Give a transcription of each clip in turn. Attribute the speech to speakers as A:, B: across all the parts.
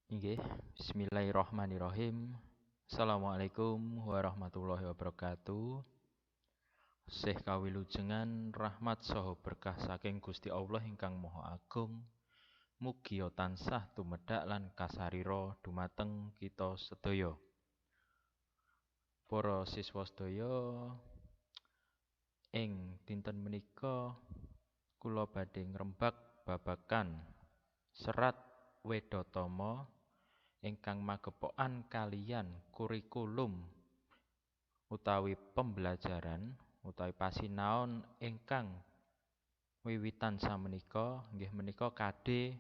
A: Inggih, bismillahirrahmanirrahim. Assalamualaikum warahmatullahi wabarakatuh. Sih kawilujengan rahmat saha berkah saking Gusti Allah ingkang Maha Agung. Mugi tansah tumedhak lan kasarira dumateng kita sedaya. Para siswa sedaya, ing dinten menika kula badhe ngrembak babagan serat Wedatama ingkang magepokan kaliyan kurikulum utawi pembelajaran utawi pasinaon ingkang wiwitan samenika inggih menika KD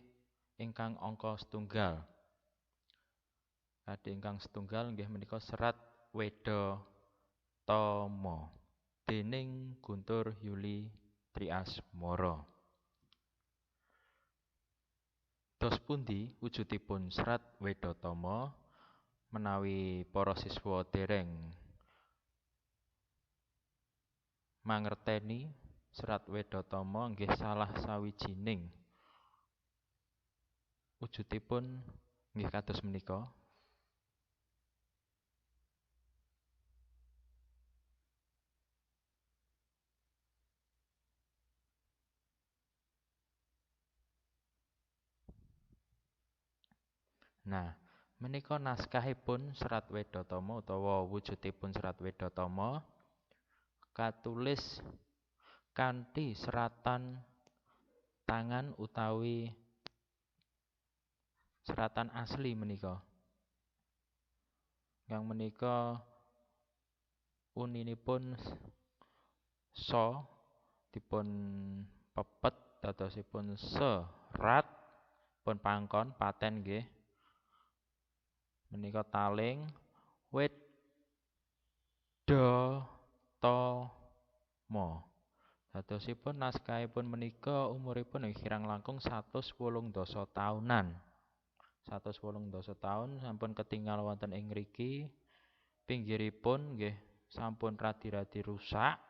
A: ingkang angka setunggal. KD ingkang setunggal inggih menika serat Wedatama dening Guntur Yuli Triasmara. Dos pundi wujudipun serat Wedatama menawi para siswa dereng mangerteni serat Wedatama nggih salah sawijining wujudipun nggih kados menika. Nah, menika naskahipun serat Wedatama utawa wujudipun serat Wedatama katulis kanthi seratan tangan utawi seratan asli menika. Yang menika uninipun so dipun pepet dadosipun serat pun pangkon paten nggih. Menika taling Wedatama. Dadosipun naskahipun menika umuripun kirang langkung 180 taunan. 180 taun sampun ketingal wonten ing mriki. Pinggiripun nggih sampun radi-radi rusak.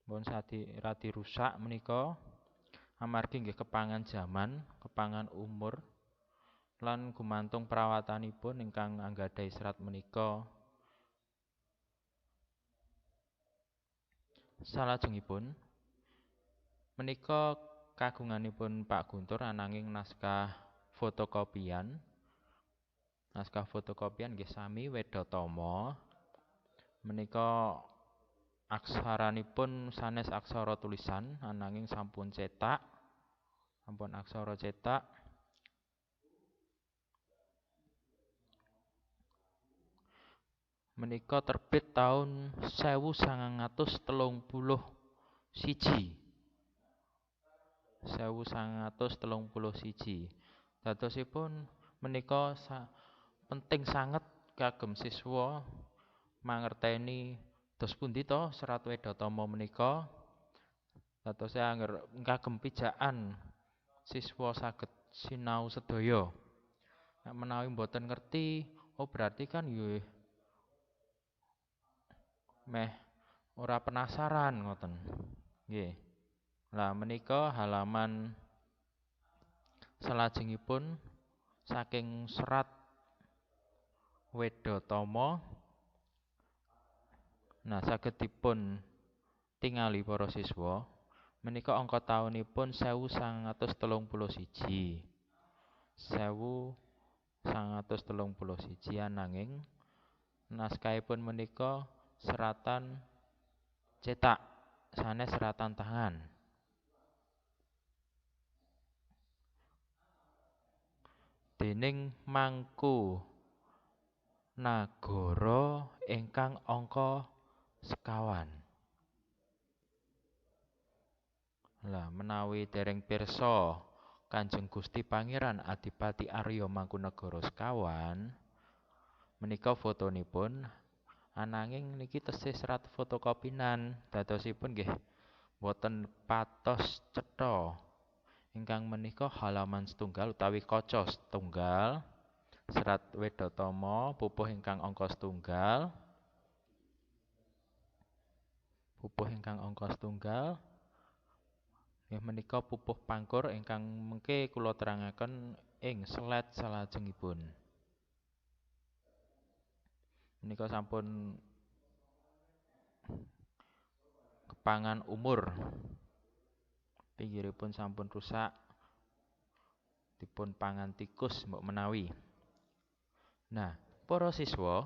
A: Pun radi rusak menika amargi nggih kepangan jaman, kepangan umur lan gumantung perawatanipun ingkang anggadhahi serat menika. Salajengipun menika kagunganipun Pak Guntur ananging naskah fotokopian. Naskah fotokopian nggih sami Wedatama. Menika aksaranipun sanes aksara tulisan ananging sampun cetak. Sampun aksara cetak. Menika terbit tahun 1931. 1931. Dadosipun menika penting sanget kagem siswa mangerteni dos pundi to serat Wedatama menika. Dados angger kagem pijakan siswa saged sinau sedaya. Nek menawi mboten ngerti, berarti kan nggih meh ora penasaran ngoten. Nggih. Lah menika halaman salajengipun saking serat Wedatama. Nah, saged dipun tingali para siswa. Menika angka taunipun 1931. 1931 ananging naskahipun menika seratan cetak sanes seratan tangan. Dening Mangkunagara ingkang angka sekawan. Lah menawi dereng pirsa Kanjeng Gusti Pangeran Adipati Arya Mangkunagara sekawan, menika fotonipun ananging niki tesih serat fotokopinan. Dadosipun nggih boten patos cetha. Ingkang menika halaman setunggal utawi kaca setunggal. Serat Wedatama pupuh ingkang angka setunggal. Pupuh ingkang angka setunggal. Nggih menika pupuh pangkur ingkang mengke kula terangaken ing slide salajengipun. Menika sampun kepangan umur. Pinggiripun sampun rusak. Dipun pangan tikus mbok menawi. Nah, para siswa,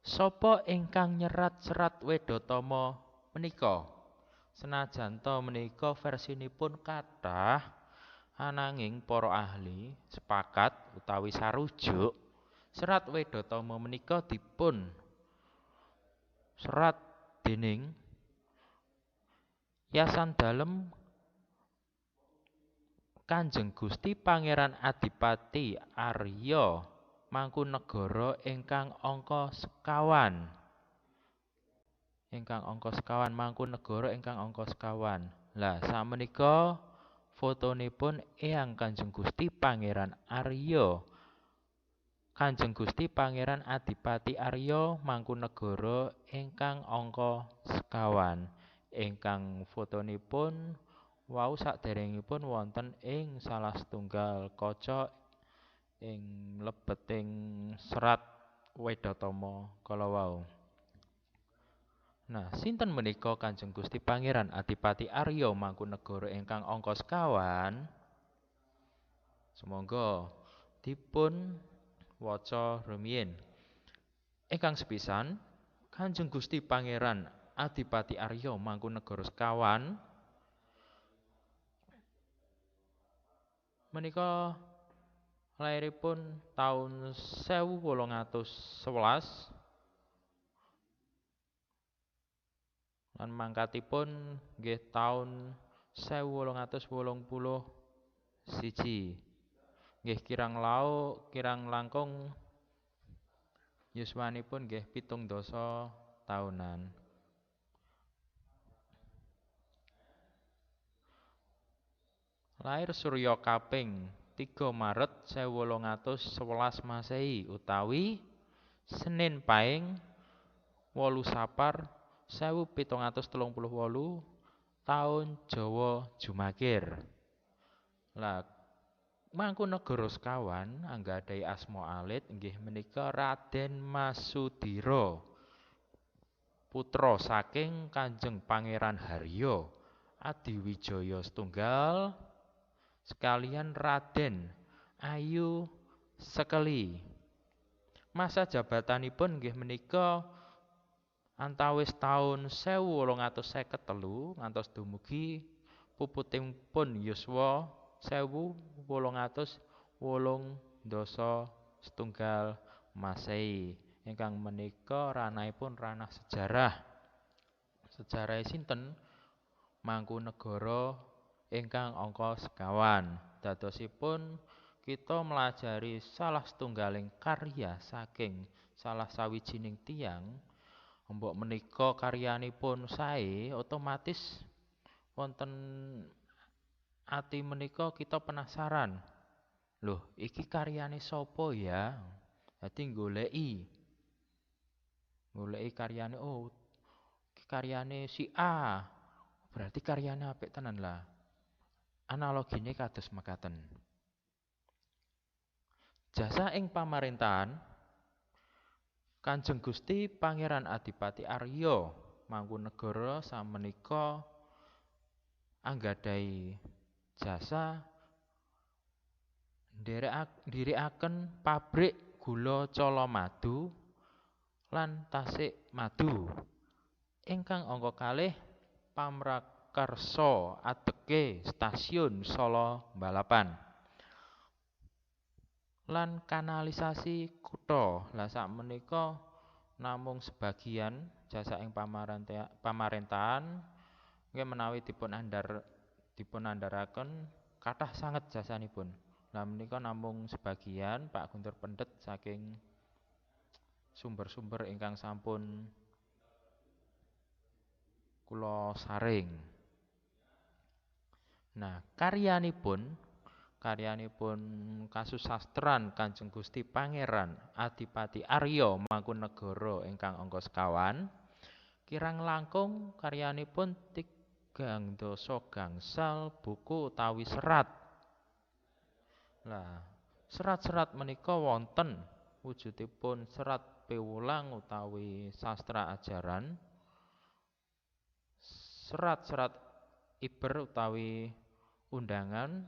A: sapa ingkang nyerat Serat Wedhatama menika? Senajan to menika versinipun kathah, ananging para ahli sepakat utawi sarujuk Serat Wedhatama menika dipun serat dening Yasan Dalem Kanjeng Gusti Pangeran Adipati Arya Mangkunagara ingkang angka sekawan. Mangkunagara ingkang angka sekawan. Lah samenika fotonipun Eyang Kanjeng Gusti Pangeran Arya. Kanjeng Gusti Pangeran Adipati Arya Mangkunagara ingkang angka sekawan. Ingkang fotonipun wau saderengipun wonten ing salah setunggal kaca ing lebeting Serat Wedhatama kala wau. Nah, sinten menika Kanjeng Gusti Pangeran Adipati Arya Mangkunagara ingkang angka sekawan? Sumangga dipun waca rumiyin. Ingkang sepisan, Kanjeng Gusti Pangeran Adipati Arya Mangkunagara sekawan menika lairipun taun 1811 lan mangkatipun nggih taun 1881. Nggih kirang langkung yuswanipun nggih 17 taunan. Lair Surya kaping 3 Maret 1811 Masehi utawi Senin Paing 8 Sapar 1738 taun Jawa Jumakir. Lah Mangkunagara sekawan anggadhahi asma alit inggih menika Raden Masudira. Putra saking Kanjeng Pangeran Harya Adiwijaya setunggal sekalian Raden Ayu Sekeli. Masa jabatanipun inggih menika antawis taun 1853 ngantos dumugi puputipun yuswa 1881 Masehi. Ingkang menika ranahipun ranah sejarah. Sejarah sinten? Mangkunagara ingkang angka sekawan. Dadosipun kita melajari salah setunggaling karya saking salah sawijining tiyang, mbok menika karyanipun sae, otomatis wonten ati menika kita penasaran. Loh, iki karyane sapa ya? Dadi goleki karyane, oh iki karyane si A. Berarti karyane apik tenan lah. Analogine kados mekaten. Jasa ing pamaréntahan Kanjeng Gusti Pangeran Adipati Arya Mangkunagara samenika anggadhahi jasa ndherekaken pabrik gula Colomadu lan Tasik Madu. Ingkang angka kalih pamrakarsa adeke stasiun Solo Balapan lan kanalisasi kutha. Lah sakmenika namung sebagian jasa ing pamaréntahan nggih menawi dipun andharaken kathah sanget jasanipun. Lah menika namung sebagian Pak Guntur Pendet saking sumber-sumber ingkang sampun kula saring. Nah, karyanipun kasusastran Kanjeng Gusti Pangeran Adipati Arya Mangkunagara ingkang angka sekawan kirang langkung karyanipun 3 gangsal buku utawi serat. Lah Serat-serat menika wonten wujudipun serat piwulang utawi sastra ajaran, serat-serat iber utawi undangan,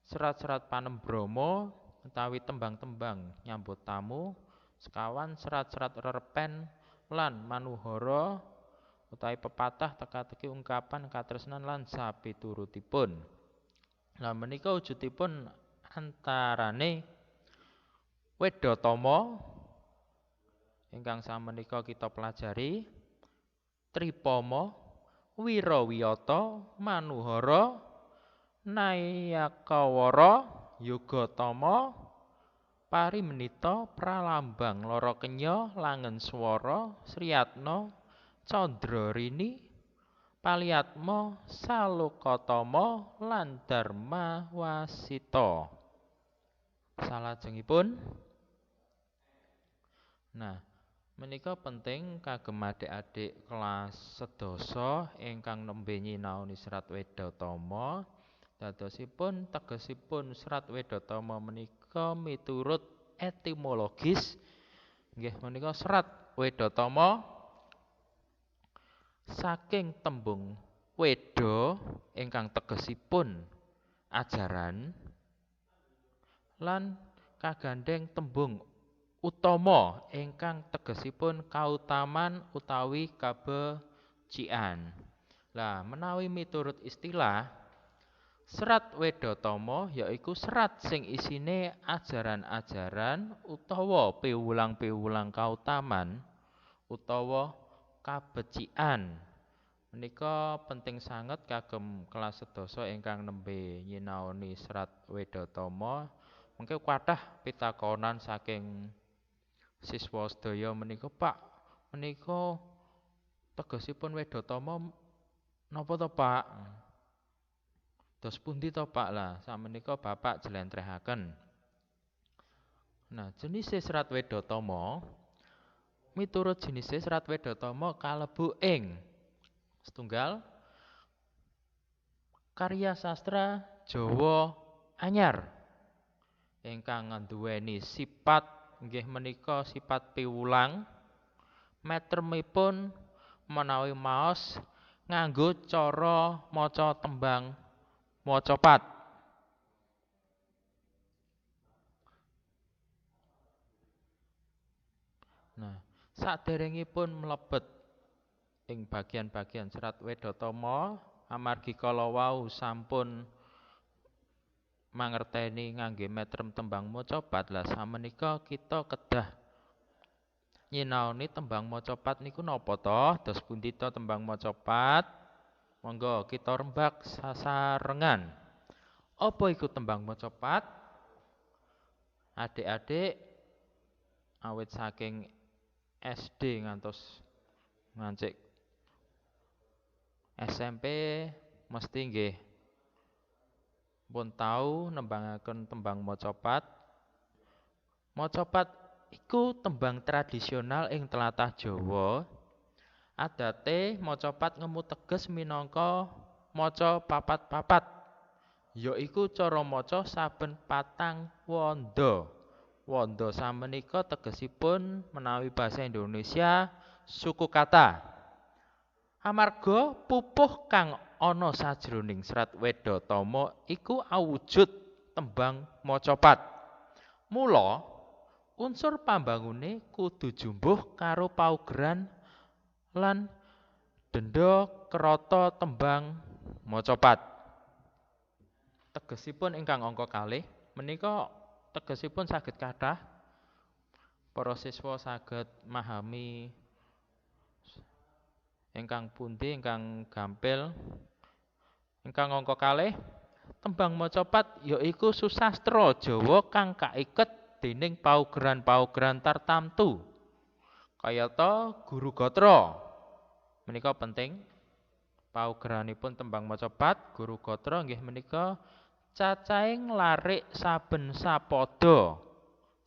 A: serat-serat panembromo utawi tembang-tembang nyambut tamu, sekawan serat-serat rerepen lan manuhara utawi pepatah teka-teki ungkapan katresnan lan sapiturutipun. Lah menika wujudipun antarane Wedhatama ingkang samenika kita pelajari, Tripama, Wirawiyata, Manuhara, Nayakawara, Yogatama, Parimenita, Pralambang, Lara Kenya, Langen Swara, Sriyatna, Candrarini, Paliatma, Salokatama, lan Darmawasita. Salajengipun, nah menika penting kagem adik-adik kelas sedasa ingkang nembe nyinaoni Serat Wedhatama. Dadosipun tegesipun Serat Wedhatama menika miturut etimologis nggih menika Serat Wedhatama saking tembung weda ingkang tegesipun ajaran lan kagandheng tembung utama ingkang tegesipun kautaman utawi kabecikan. Lah menawi miturut istilah Serat Wedhatama yaiku serat sing isine ajaran-ajaran utawa piwulang-piwulang kautaman utawa kabecikan. Menika penting sanget kagem kelas sedasa ingkang nembe nyinaoni Serat Wedhatama. Mengke kathah pitakonan saking siswa sedaya menika, Pak, menika tegesipun Wedhatama napa to, Pak? Dos pundi to, Pak? Lah samenika Bapak jlentrehaken. Nah, jenis Serat Wedhatama miturut jenis Serat Wedhatama kalebu ing setunggal karya sastra Jawa anyar ingkang nduweni sifat nggih menika sifat piwulang, metremipun menawi maos nganggo cara maca tembang macapat. Nah, saderengipun mlebet ing bagian-bagian Serat Wedhatama amargi kala wau sampun mangerteni ngangge metrem tembang macapat, lah samenika kita kedah nyinaoni tembang macapat niku napa to? Dos pundi to tembang macapat? Monggo kita rembak sasarengan. Apa iku tembang macapat? Adik-adik awit saking SD ngantos ngancik SMP mesti nggih pun tahu nembangaken tembang macapat. Macapat iku tembang tradisional ing tlatah Jawa. Adate macapat ngemu teges minangka maca papat-papat. Yaiku cara maca saben patang wanda. Wanda samenika tegesipun menawi basa Indonesia suku kata. Amarga pupuh kang ana sajroning Serat Wedhatama iku awujud tembang macapat. Mula unsur pambangune kudu jumbuh karo paugeran lan denda krata tembang macapat. Tegesipun ingkang angka kalih menika tegesipun saged kathah para siswa saged memahami ingkang pundi ingkang gampil. Ingkang angka kalih tembang macapat yaiku susastra Jawa kang kaiket dening paugeran-paugeran tartamtu kayata Guru Gatra. Menika penting paugeranipun tembang macapat Guru Gatra nggih menika cacahing larik saben sapada.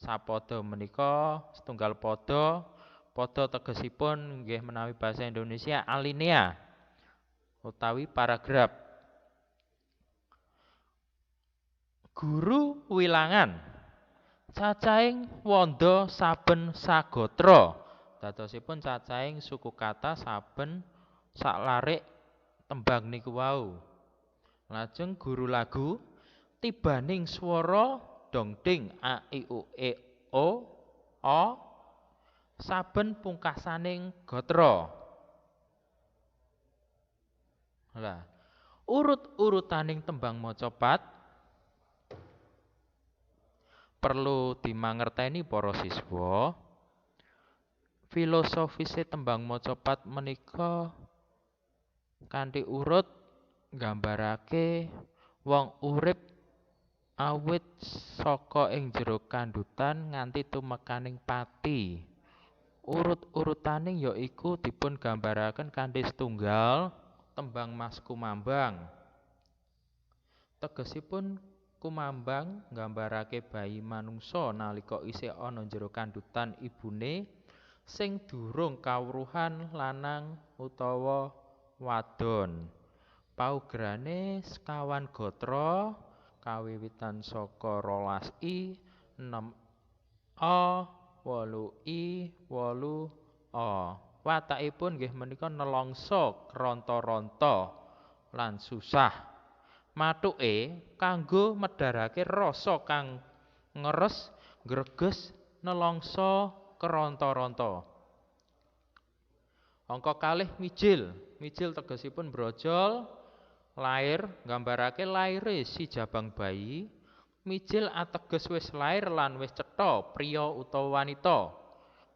A: Sapada menika setunggal pada. Pada tegesipun nggih menawi basa Indonesia alinea utawi paragraf. Guru wilangan Cacahing wanda saben sagatra. Dadosipun cacahing suku kata saben saklarik tembang niku wau. Lajeng guru lagu tibaning swara dongding a i u e o saben pungkasaning gatra. Lah, urut-urutaning tembang macapat perlu dimangerteni para siswa. Filosofise tembang macapat menika kanthi urut nggambarake wong urip awit saka ing jero kandhutan nganti tumekaning pati. Urut-urutaning ya iku dipun gambaraken kanthi setunggal tembang Mas Kumambang. Tegesipun kumambang nggambarake bayi manungsa nalika isih ana jero kandhutan ibune sing durung kawruhan lanang utawa wadon. Paugerane sekawan gatra kawiwitan saka 12i, 6a, 8i, 8a. Watakipun nggih menika nelangsa ronta-ronta lan susah. Mathuke kanggo medharake rasa kang ngeres, greges, nelangsa keronta-ronta. Angka kalih mijil. Mijil tegesipun brojol, lair nggambarake laire si jabang bayi. Mijil ateges wis lair lan wis cetha priya utawa wanita.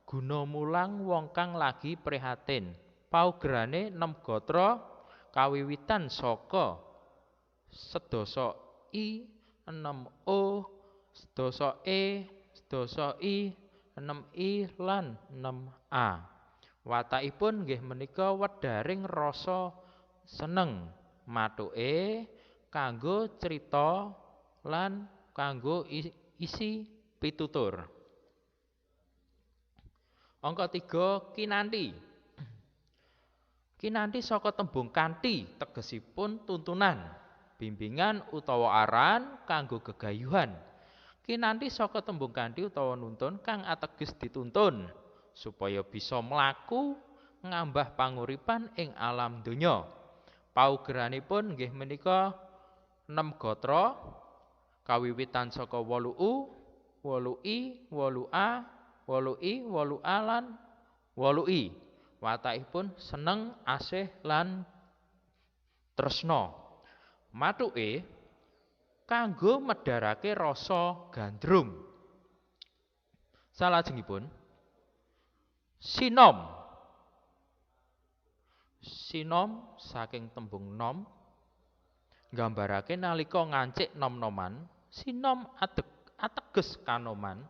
A: Guna mulang wong kang lagi prihatin. Paugerane 6 gatra kawiwitan saka sedasa i, 6o, sedasa e, sedasa i, 6i lan 6a. Watakipun nggih menika wedharing rasa seneng. Mathuke kanggo crita lan kanggo isi pitutur. Angka 3 kinanthi. Kinanthi saka tembung kanthi tegesipun tuntunan, bimbingan utawa aran kanggo gegayuhan. Kinanthi saka tembung kanthi utawa nuntun kang ateges dituntun supaya bisa mlaku ngambah panguripan ing alam donya. Paugeranipun nggih menika 6 gatra kawiwitan saka 8u, 8i, 8a, 8i, 8a lan 8i. Watakipun seneng, asih lan tresna. Mathuke kanggo medharake rasa gandrung. Salajengipun sinom. Sinom saking tembung nom nggambarake nalika ngancik nom-noman. Sinom ateges kanoman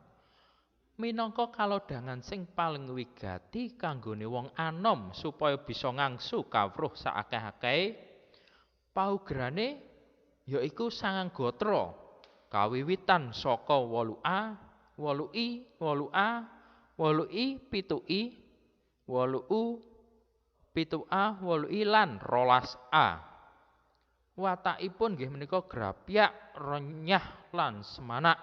A: minangka kalodhangan sing paling wigati kanggone wong anom supaya bisa ngangsu kawruh saakeh-akehe. Paugerane yaiku 9 gatra kawiwitan saka 8a, 8i, 8a, 8i, 7i, 8u, 7a, 8i lan 12a. Watakipun nggih menika grapyak, renyah lan semanak.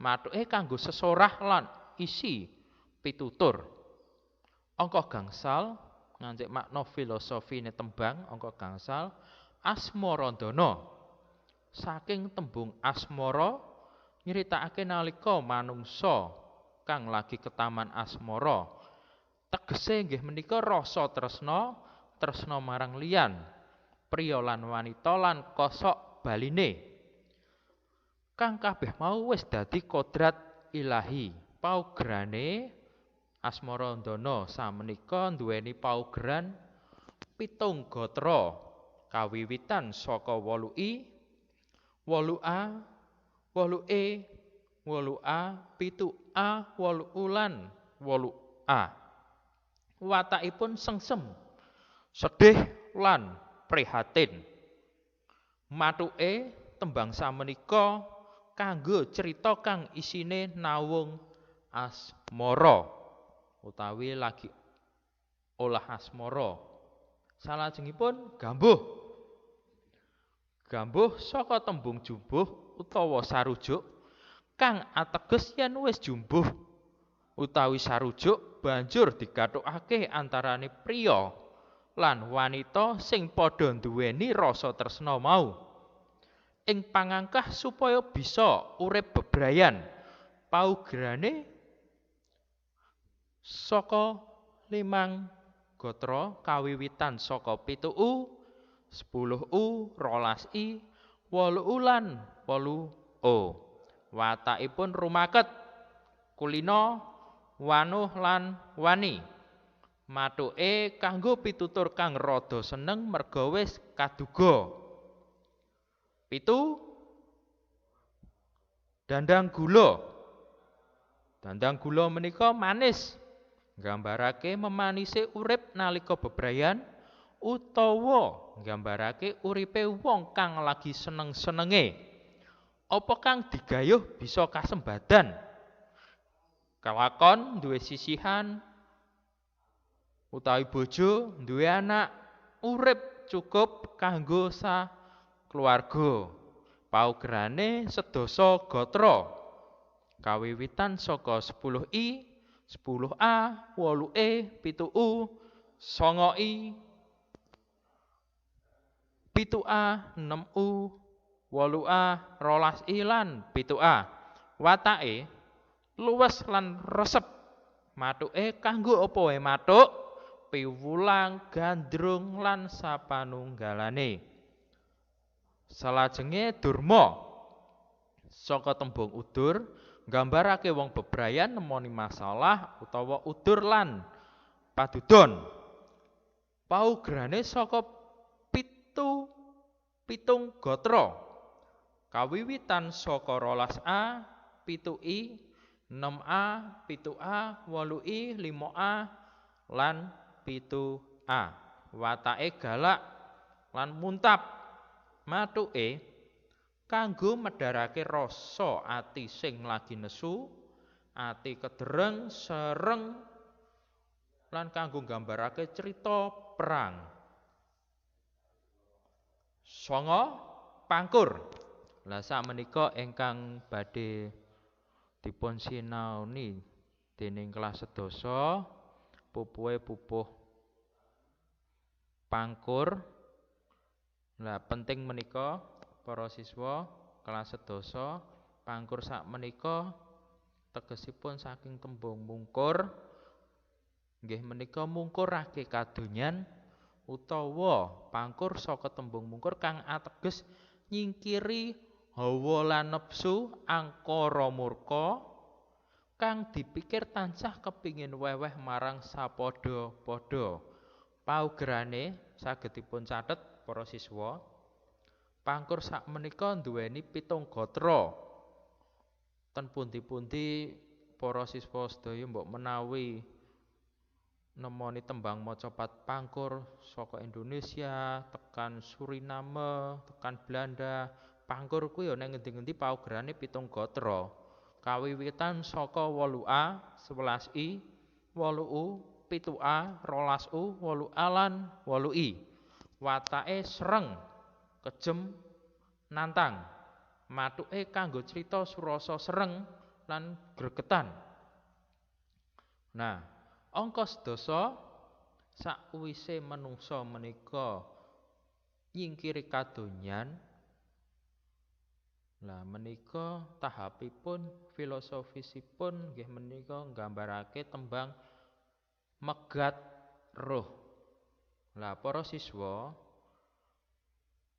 A: Mathuke kanggo sesorah lan isi pitutur. Angka gangsal ngancik makna filosofine tembang angka gangsal asmarandana. Saking tembung asmara nyritakake nalika manungsa kang lagi ketaman asmara. Tegese nggih menika rasa tresna, tresna marang liyan, priya lan wanita lan kosok baline. Kang kabeh mau wis dadi kodrat ilahi. Paugerane asmarandana samenika nduweni paugeran 7 gatra kawiwitan saka 8i, 8a, 8e, 8a, 7a, 8u lan 8a. Watakipun sengsem, sedih lan prihatin. Mathuke tembang samenika kanggo crita kang isine nawung asmara utawi lagi olah asmara. Salajengipun gambuh. Gambuh saka tembung jubuh utawa sarujuk kang ateges yen wis jumbuh utawi sarujuk banjur digathukake antarane priya lan wanita sing padha nduweni rasa tresna mau ing pangangkah supaya bisa urip bebrayan paugerane saka 5 gotra kawiwitan saka 7U 10U 12I 8U lan 8O watakipun rumaket kulina wanuh lan wani mathuke kanggo pitutur kang rada seneng merga wis kaduga 7 dandang gula menika manis nggambarake memanise urip nalika bebrayan utawa nggambarake uripe wong kang lagi seneng-senenge apa kang digayuh bisa kasembadan kelakon duwe sisihan utawi bojo duwe anak urip cukup kanggo keluarga paugerane sedasa gotra kawiwitan saka 10I 10A 8E 7U 9I 7A 6U 8A 12I lan 7A watake luwes lan resep mathuke kanggo apa wae mathuk piwulang gandrung lan sapanunggalane salajenge durma saka tembung udur nggambarake wong bebrayan nemoni masalah utawa udur lan padudon paugerane saka pitung gotra kawiwitan saka 12A 7I 6A 7A 8I 5A lan 7A watake galak lan muntap mathuke kanggo medharake rasa ati sing lagi nesu ati kedereng sereng lan kanggo nggambarake cerita perang 9 pangkur lah sakmenika ingkang badhe dipun sinaoni dening kelas sedasa pupuhe pupuh pangkur lah penting menika para siswa kelas sedasa pangkur sakmenika tegesipun saking tembung mungkur nggih menika mungkurake kadonyan utawa pangkur saka tembung mungkur kang ateges nyingkiri hawa lan nepsu angkara murka kang dipikir tansah kepingin weweh marang sapadha-padha paugerane saged dipun catet para siswa pangkur sakmenika nduweni 7 gotra ten pundi-pundi para siswa sedaya mbok menawi nemoni tembang macapat pangkur saka Indonesia tekan Suriname tekan Belanda pangkur kuwi ya ning ngendi-endi paugerane 7 gotra kawiwitan saka 8A 11I 8U 7A 12U 8A lan 8I watake sereng kejem nantang mathuke kanggo crita surasa sereng lan gregetan nah angka sedasa sakwise manungsa menika nyingkiri kadonyan lah menika tahapipun filosofisipun nggih menika nggambarake tembang megat roh lah para siswa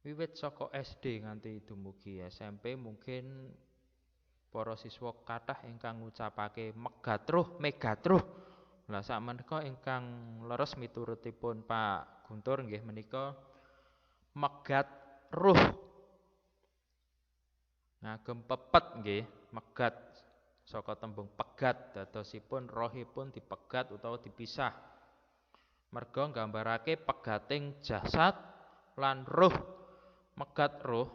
A: wiwit saka SD nganti dumugi SMP mungkin para siswa kathah ingkang ngucapake megat roh lah sakmenika ingkang leres miturutipun Pak Guntur nggih menika megat roh ngagem pepet nggih megat saka tembung pegat dadosipun rohipun dipegat utawa dipisah merga nggambarake pegating jasad lan roh megat roh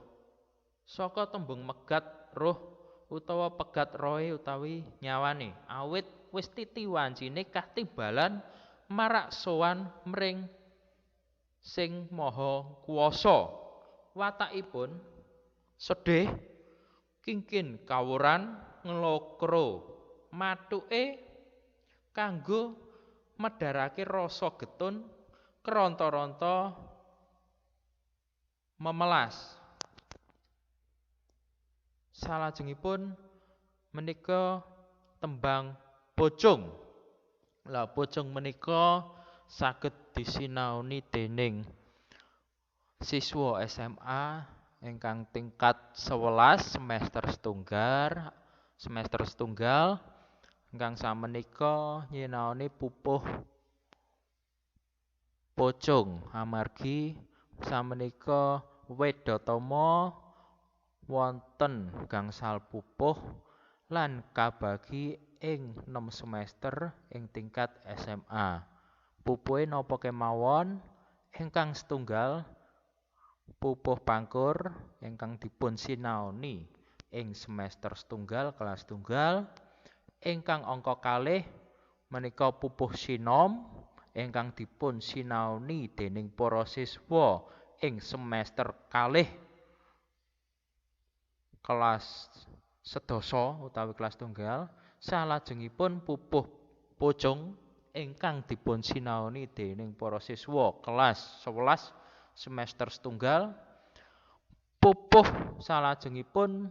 A: saka tembung megat roh utawa pegat rohe utawi nyawane awit wis titi wancine katimbalan marak sowan mring sing maha kuwasa watakipun sedih kingkin kawuran nglokro. Mathuke kanggo medharake rasa getun, keronta-ronta memelas. Salajengipun menika tembang pocung. Lah pocung menika saged disinaoni dening siswa SMA ingkang tingkat 11 semester setunggal ingkang samenika nyinaoni pupuh pocung amargi samenika Wedatama wonten gangsal pupuh lan kabagi ing 6 semester ing tingkat SMA. Pupuhe napa kemawon? Ingkang setunggal pupuh pangkur ingkang dipun sinaoni ing semester setunggal kelas tunggal. Ingkang angka kalih menika pupuh sinom ingkang dipun sinaoni dening para siswa ing semester kalih kelas sedasa utawi kelas tunggal. Salajengipun pupuh pocung ingkang dipun sinaoni dening para siswa kelas 11 semester setunggal. Pupuh salajengipun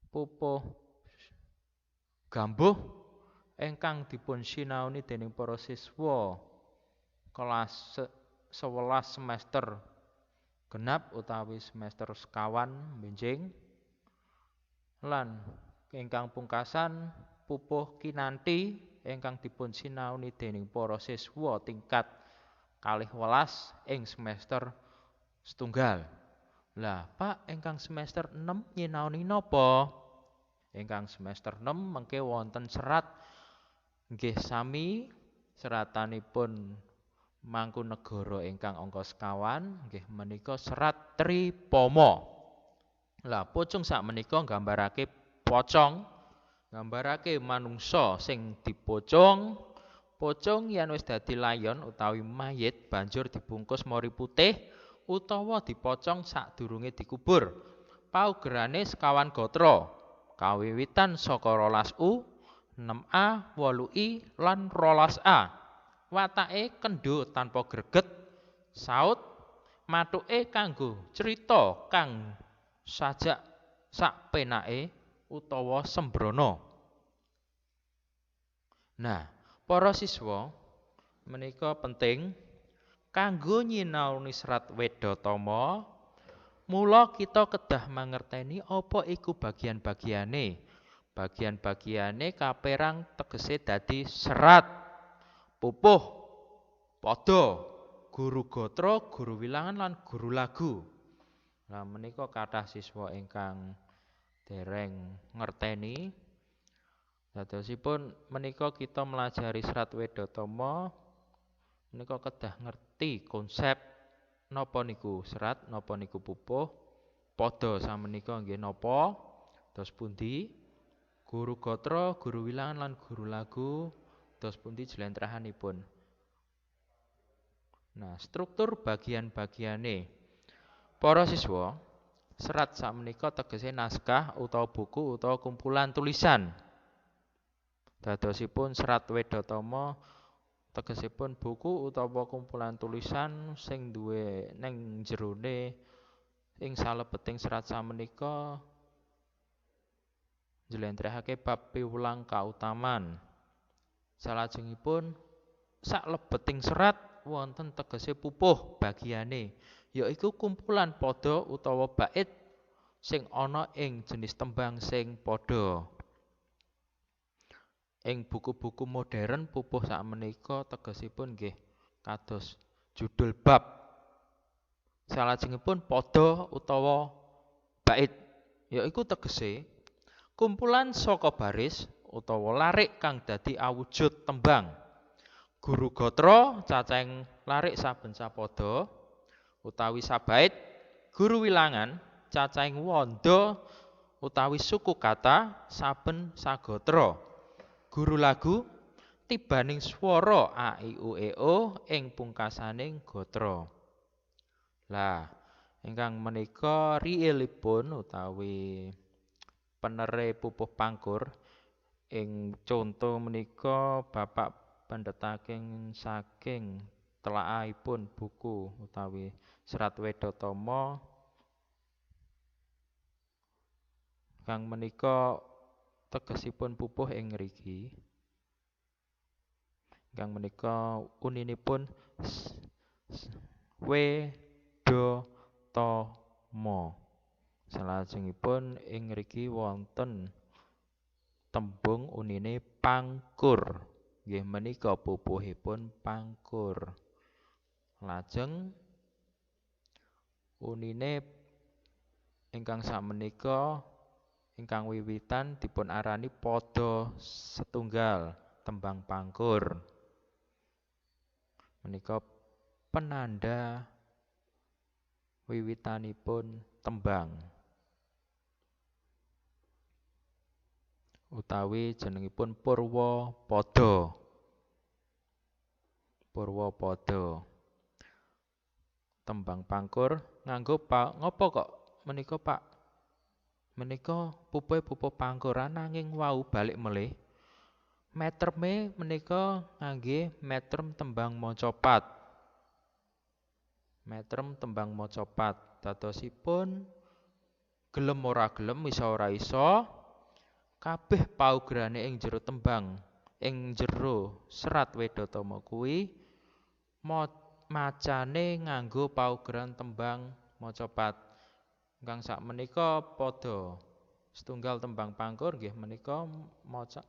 A: pupuh gambuh ingkang dipun sinaoni dening para siswa kelas 11 semester genap utawi semester sekawan benjing. Lan ingkang pungkasan pupuh kinanti ingkang dipun sinaoni dening para siswa tingkat 12 ing semester setunggal. Lah Pak ingkang semester 6 nyinaoni napa? Ingkang semester 6 mengke wonten serat nggih sami seratanipun Mangkunegara ingkang angka sekawan nggih menika serat Tripoma. Lah pocung sak menika nggambarake pocong, nggambarake manungsa sing dipocong. Pocong yen wis dadi layon utawi mayit banjur dibungkus mori putih utawa dipocong sadurunge dikubur. Paugerane sekawan gatra, kawiwitan saka 12U, 6A, 8I lan 12A. Watake kendho tanpa greget, saut, mathuke kanggo crita kang sajak sak penake utawa sembrono. Nah, para siswa menika penting kanggo nyinaoni serat Wedatama. Mula kita kedah mangerteni apa iku bagian-bagiane. Bagian-bagiane kaperang tegese dadi serat. Pupuh, pada, guru gatra, guru wilangan lan guru lagu. Nah menika kathah siswa ingkang dereng ngerteni. Dadosipun menika kita melajari serat Wedatama menika kedah ngerti konsep napa niku serat, napa niku pupuh, pada samenika nggih napa, dos pundi, guru gatra, guru wilangan lan guru lagu dos pundi jlentrahanipun. Nah, struktur bagian-bagiane. Para siswa, serat sakmenika tegese naskah utawa buku utawa kumpulan tulisan. Dadosipun serat Wedatama tegesipun buku utawa kumpulan tulisan sing duwe ning jerone ing salebeting serat sakmenika njlentrehake bab piwulang kautaman. Salajengipun saklebeting serat wonten tegese pupuh bagiane, yaiku kumpulan pada utawa bait sing ana ing jenis tembang sing padha. Ing buku-buku modern pupuh sakmenika tegesipun nggih kados judul bab. Salajengipun pada utawa bait, yaiku tegese kumpulan saka baris utawa larik kang dadi awujud tembang. Guru gatra cacahing larik saben sapada utawi sabait. Guru wilangan cacahing wanda utawi suku kata saben sagatra. Guru lagu tibaning swara a i u e o ing pungkasaning gatra. Lah ingkang menika riilipun utawi penere pupuh pangkur ing conto menika Bapak pendhetaking saking telaahipun buku utawi Serat Wedhatama kang menika tegesipun pupuh ing ngriki. Kang menika uninipun Wedhatama. Salajengipun ing ngriki wonten tembung unine pangkur. Nggih menika pupuhipun pangkur. Lajeng unine ingkang sakmenika ingkang wiwitan dipun arani pada setunggal tembang pangkur. Menika penanda wiwitanipun tembang. Utawi jenengipun Purwapada. Purwapada. Tembang pangkur nganggo ngopo kok menika Pak? Menika pupuh pangkuran nanging wau balik melih. Metreme menika ngangge metrem tembang macapat. Metrem tembang macapat. Dadosipun gelem ora gelem isa ora isa kabeh paugerane ing jero tembang ing jero Serat Wedhatama kuwi macane nganggo paugeran tembang macapat. Ingkang sakmenika padha setunggal tembang pangkur nggih menika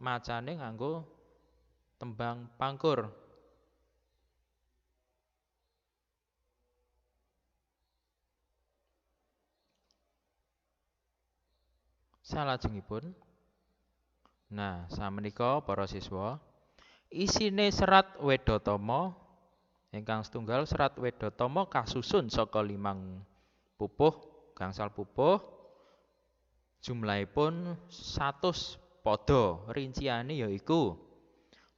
A: macane nganggo tembang pangkur. Salajengipun samenika para siswa isine Serat Wedhatama ingkang setunggal Serat Wedhatama kasusun saka 5 pupuh, gangsal pupuh. Jumlahipun 100 pada, rinciane yaiku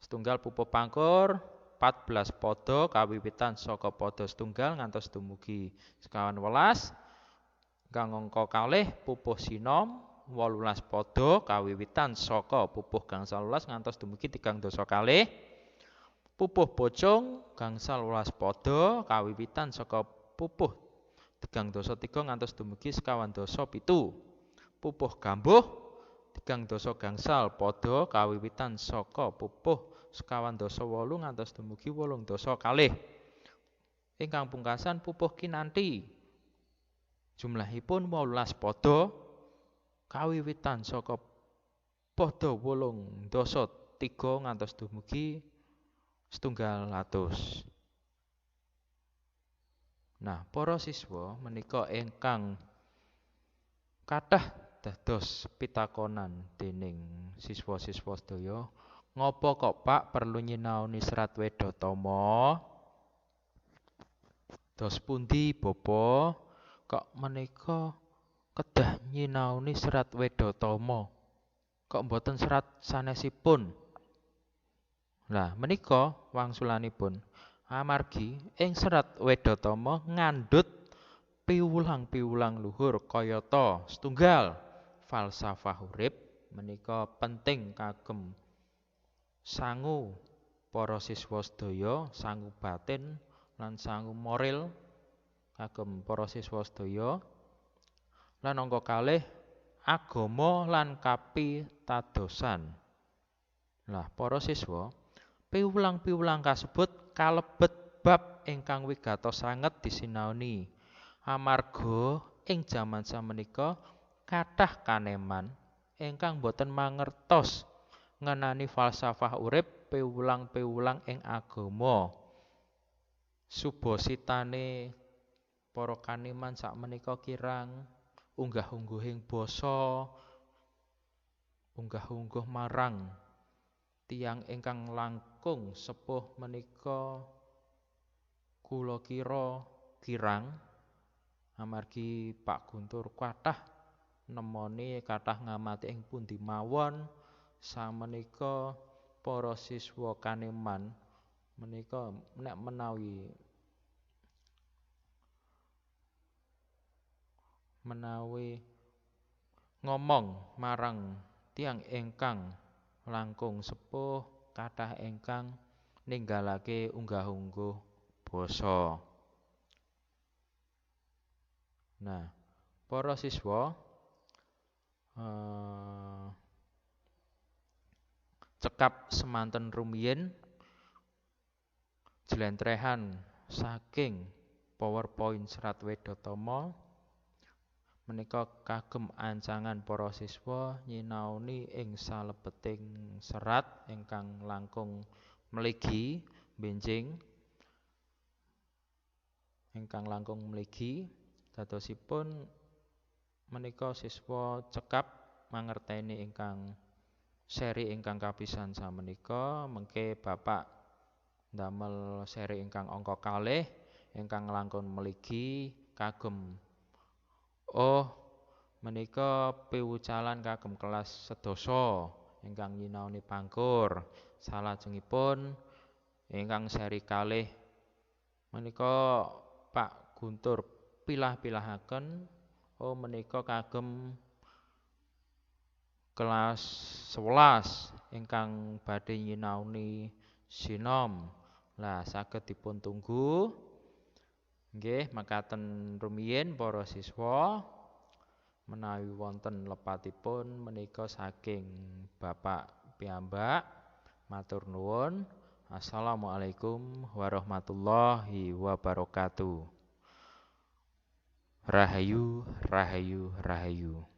A: setunggal pupuh pangkur 14 pada kawiwitan saka pada setunggal ngantos dumugi sekawan welas. Kang angka kalih pupuh sinom 18 pada kawiwitan saka pupuh gangsal welas ngantos dumugi 3 dasa kalih. Pupuh pocong gangsal welas pada kawiwitan saka pupuh 3 dasa 3 ngantos dumugi sekawan dasa 7. Pupuh gambuh 3 dasa gangsal pada kawiwitan saka pupuh sekawan dasa 8 ngantos dumugi 8 dasa kalih. Ingkang pungkasan pupuh kinanthi jumlahipun 18 pada kawiwitan saka pada 8 dasa 3 ngantos dumugi 100. Para siswa menika ingkang kathah dados pitakonan dening siswa-siswa sedaya, ngopo kok Pak perlu nyinaoni Serat Wedhatama? Dos pundi Bapak kok menika kedah nyinaoni Serat Wedhatama? Kok mboten serat sanesipun? Lah menika wangsulanipun amargi ing Serat Wedhatama ngandhut piwulang-piwulang luhur kayata setunggal falsafah urip menika penting kagem sangu para siswa sedaya, sangu batin lan sangu moral kagem para siswa sedaya. Lan angka kalih agama lan kapitadosan. Lah para siswa, piwulang-piwulang kasebut kalebet bab ingkang wigatos sanget disinaoni. Amarga ing jaman samenika kathah kaneman ingkang boten mangertos ngenani falsafah urip piwulang-piwulang ing agama. Subasitane para kaneman sakmenika kirang unggah-ungguhing basa, unggah-ungguh marang tiyang ingkang langkung sepuh menika kula kira kirang. Amargi Pak Guntur kathah nemoni kathah ngamati ing pundi mawon samenika para siswa kaneman menika nek menawi ngomong marang tiyang ingkang langkung sepuh kathah ingkang ninggalake unggah-ungguh basa. Nah, para siswa cekap semanten rumiyin jlentrehan saking PowerPoint Serat Wedotama menika kagem ancangan para siswa nyinaoni ing salebeting serat ingkang langkung mligi benjing ingkang langkung mligi dadosipun menika siswa cekap mangerteni ingkang seri ingkang kapisan samenika mengke Bapak ndamel seri ingkang angka kalih ingkang langkung mligi kagem menika piwucalan kagem kelas sedasa ingkang nyinaoni pangkur. Salajengipun ingkang seri kalih menika Pak Guntur pilah-pilahaken menika kagem kelas 11 ingkang badhe nyinaoni sinom. Lah saged dipun tunggu. Nggih, mekaten rumiyin para siswa menawi wonten lepatipun menika saking Bapak piyambak. Matur nuwun. Assalamualaikum warahmatullahi wabarakatuh. Rahayu, rahayu, rahayu.